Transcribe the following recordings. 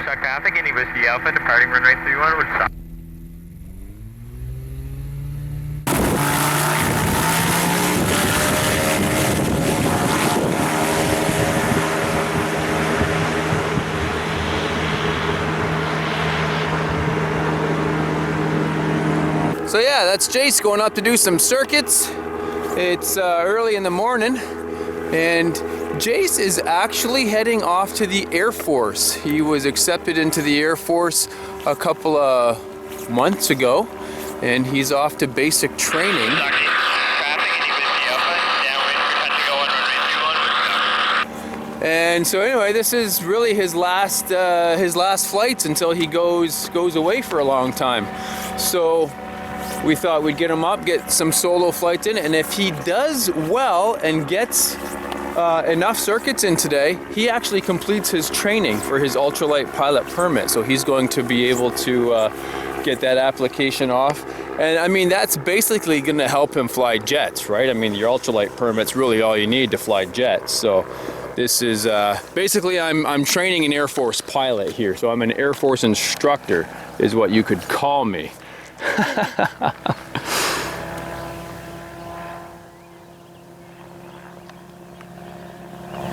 check traffic, any Whiskey Alpha, departing runway 31 would stop. So yeah, that's Jace going up to do some circuits. It's early in the morning, and Jace is actually heading off to the Air Force. He was accepted into the Air Force a couple of months ago, and he's off to basic training. And so anyway, this is really his last flights until he goes away for a long time. So we thought we'd get him up, get some solo flights in, and if he does well and gets enough circuits in today, he actually completes his training for his ultralight pilot permit. So he's going to be able to get that application off. And I mean, that's basically going to help him fly jets, right? I mean, your ultralight permit's really all you need to fly jets. So this is basically I'm training an Air Force pilot here. So I'm an Air Force instructor is what you could call me.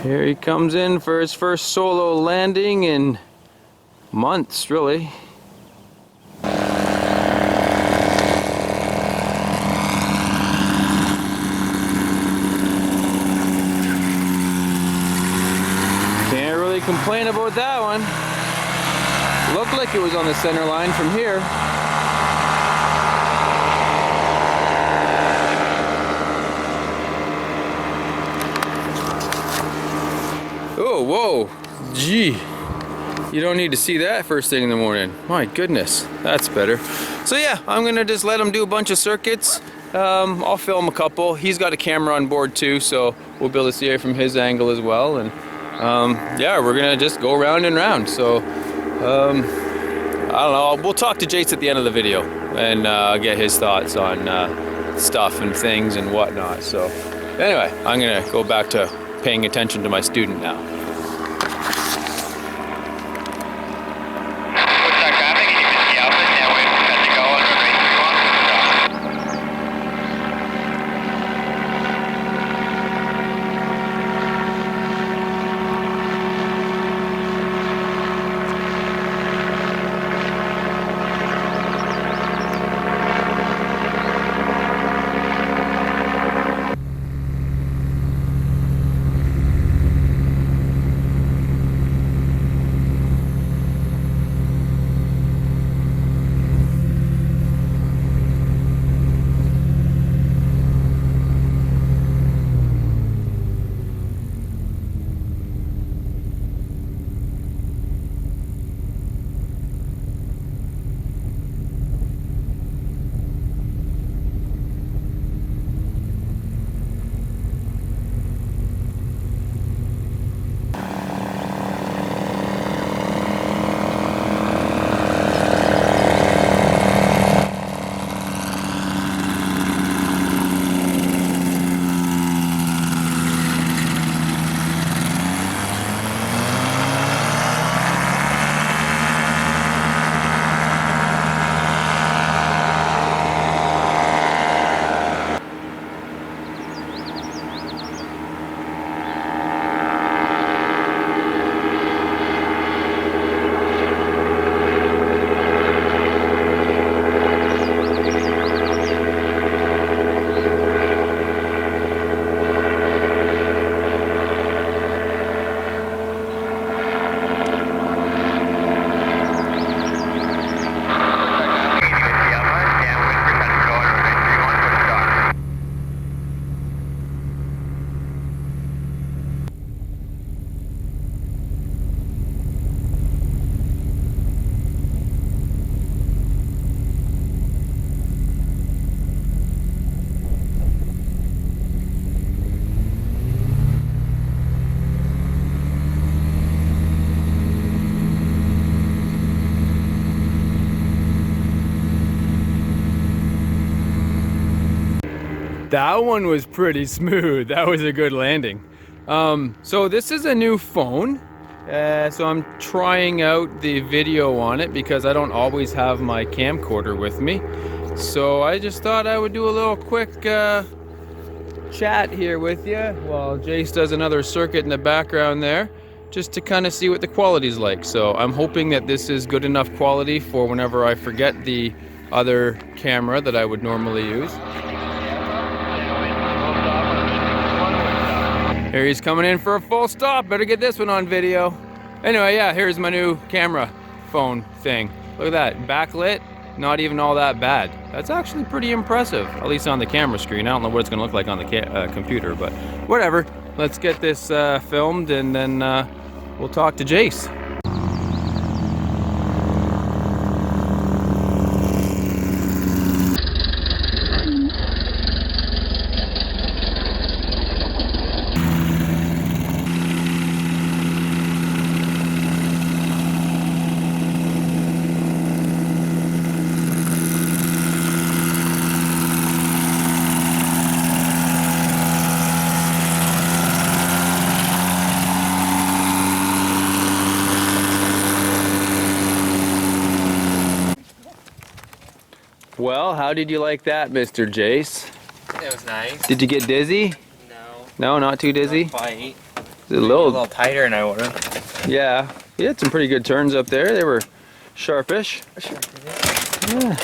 Here he comes in for his first solo landing in months, really. Can't really complain about that one. Looked like it was on the center line from here. Oh, whoa, gee. You don't need to see that first thing in the morning. My goodness, that's better. So yeah, I'm gonna just let him do a bunch of circuits. I'll film a couple. He's got a camera on board too, so we'll be able to see it from his angle as well. And yeah, we're gonna just go round and round. So I don't know, we'll talk to Jace at the end of the video and get his thoughts on stuff and things and whatnot. So anyway, I'm gonna go back to paying attention to my student now. That one was pretty smooth. That was a good landing. So this is a new phone. So I'm trying out the video on it because I don't always have my camcorder with me. So I just thought I would do a little quick chat here with you while Jace does another circuit in the background there, just to kind of see what the quality's like. So I'm hoping that this is good enough quality for whenever I forget the other camera that I would normally use. Here he's coming in for a full stop. Better get this one on video. Anyway, yeah, here's my new camera phone thing. Look at that, backlit, not even all that bad. That's actually pretty impressive, at least on the camera screen. I don't know what it's gonna look like on the computer, but whatever. Let's get this filmed and then we'll talk to Jace. Well, how did you like that, Mr. Jace? It was nice. Did you get dizzy? No. No, not too dizzy? Not quite. A little tighter than I would have. Yeah, you had some pretty good turns up there. They were sharpish. Yeah.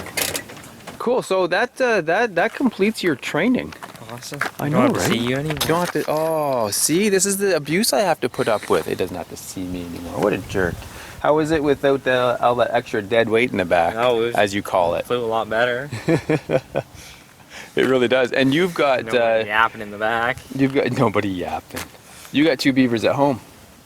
Cool. So that completes your training. Awesome. I know, right? See you anymore. You don't have to. Oh, see, this is the abuse I have to put up with. It doesn't have to see me anymore. What a jerk. How is it without all that extra dead weight in the back, as you call it? Flew a lot better. It really does. And you've got nobody yapping in the back. You've got nobody yapping. You got 2 beavers at home.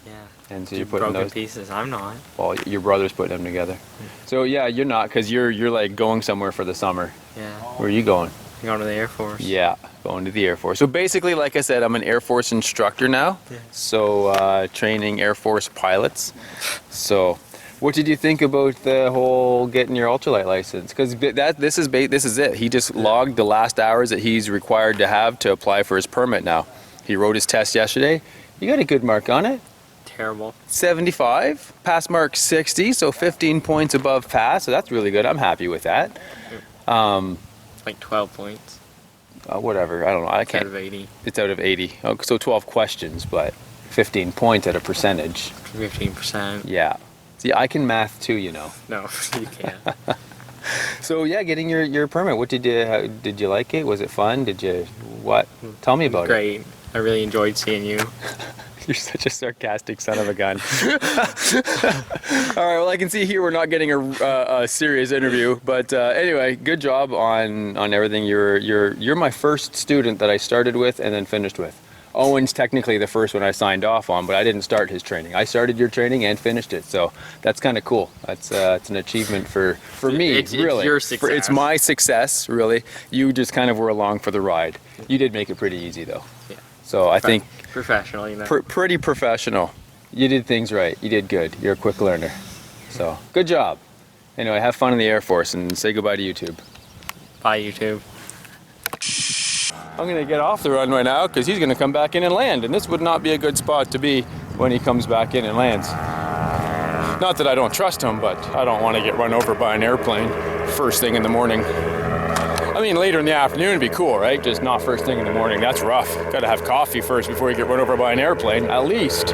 Yeah. And so you're putting broken those pieces. I'm not. Well, your brother's putting them together. So yeah, you're not, because you're like going somewhere for the summer. Yeah. Where are you going? I'm going to the Air Force. Yeah, going to the Air Force. So basically, like I said, I'm an Air Force instructor now. Yeah. So training Air Force pilots. What did you think about the whole getting your ultralight license? Because this is it. He just logged the last hours that he's required to have to apply for his permit now. He wrote his test yesterday. You got a good mark on it. Terrible. 75. Pass mark 60, so 15 points above pass. So that's really good. I'm happy with that. It's like 12 points. Whatever. I don't know. I can't. Out of 80. It's out of 80. Oh, so 12 questions, but 15 points at a percentage. 15%. Yeah. See, I can math too, you know. No, you can't. So yeah, getting your permit. What did you like it? Was it fun? What? Tell me about it. Great. I really enjoyed seeing you. You're such a sarcastic son of a gun. All right, well, I can see here we're not getting a serious interview, but anyway, good job on everything. You're my first student that I started with and then finished with. Owen's technically the first one I signed off on, but I didn't start his training. I started your training and finished it, so that's kind of cool. That's it's an achievement for me, really. It's your success. It's my success, really. You just kind of were along for the ride. You did make it pretty easy, though. Yeah. So I think professional, you know. Pretty professional. You did things right. You did good. You're a quick learner. So good job. Anyway, have fun in the Air Force and say goodbye to YouTube. Bye, YouTube. I'm going to get off the runway now because he's going to come back in and land, and this would not be a good spot to be when he comes back in and lands. Not that I don't trust him, but I don't want to get run over by an airplane first thing in the morning. I mean, later in the afternoon would be cool, right? Just not first thing in the morning. That's rough. Got to have coffee first before you get run over by an airplane, at least.